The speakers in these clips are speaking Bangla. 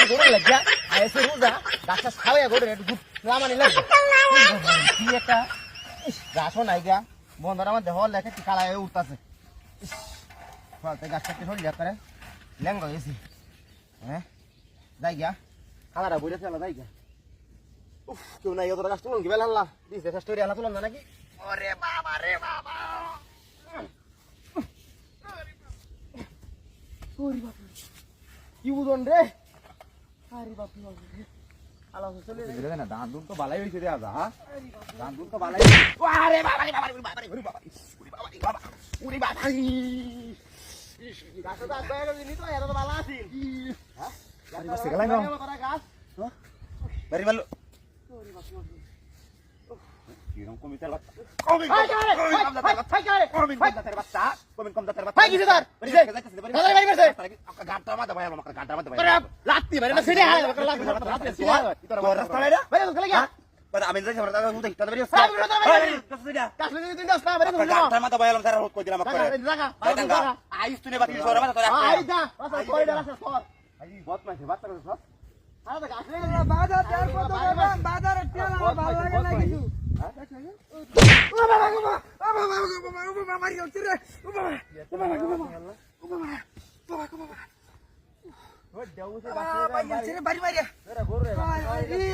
গরু লাগিয়া আইসে রোজা গাছটা খাওয়া গরু একটু লামানি লাগবে কি একটা গাছও নাই গা বন্ধর আমার দেহ লেখে কালা হয়ে উঠতেছে গাছটা একটু হল করে ল্যাংড়া গেছি হ্যাঁ যাই গিয়া খালারা বইরে ফেলা যাই গিয়া উফ কেউ নাই তোরা গাছ তুলুন কি বেলা আল্লাহ দিস দেখা স্টোরি আলা তুলুন না নাকি ওরে বাবা রে বাবা ওরে বাবা কি বুঝন রে আরে বাপ রে আল্লাহ চলে রে না দান দুন তো বালাই হইছে রে আজা হ্যাঁ দান দুন তো বালাই আরে বাবা রে বাবা রে বাবা রে বাবা রে বাবা ওরে বাবা গাছটা বাইরে দিলি তো এত ভালো আছিল হ্যাঁ বাড়ি বসে গেলাই না গাছ হ্যাঁ বাড়ি ভালো ওরে বাপ কিরকম কমিটার বাচ্চা কমিন কম বাচ্চা কমিন কম দাতের বাচ্চা কিছে তার বাড়ি বাড়ি গেছে গাঁটটা মাথা ভাই আমার গাঁটটা মাথা ভাই লাত্তি মারে না সিধে হায় লাত্তি তোর রাস্তা লাইরা ভাই তো গেলে গা বাদ আমি যাই আমরা দাদা উঠে তাদের বাড়ি কাছে দিন দাস না বাড়ি গাঁটটা মাথা ভাই আলম তারা কই দিলাম করে আইস তুই বাতি সরে মাথা তোর আই যা রাস্তা কই ডালা সর আই বহুত মাইছে বাচ্চা সর আরে গাছ বাজার দেড় কত বাজার তেল আমার ভালো লাগে না কিছু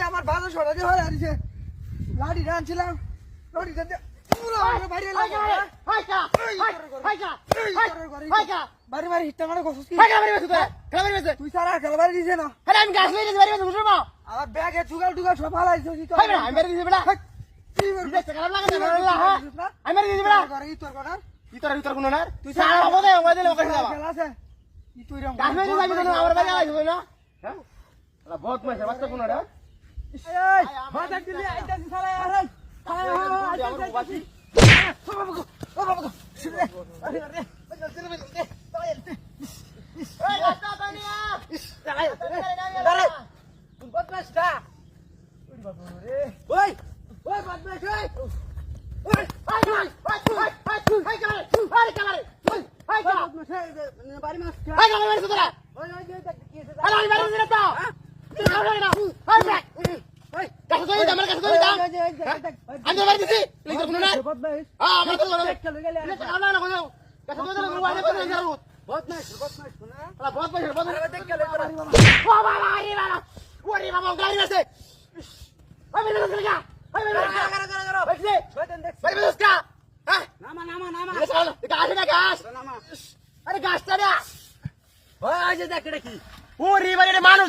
আমার ভালো সরা লাঠি আনছিলাম বাড়ি বাড়ি হিটটা মানে তুই সারা খেলবাড়ি দিছে না আমি গাছ আমার ব্যাগে চুগাল টুগাল সব হালাইছি মানুষ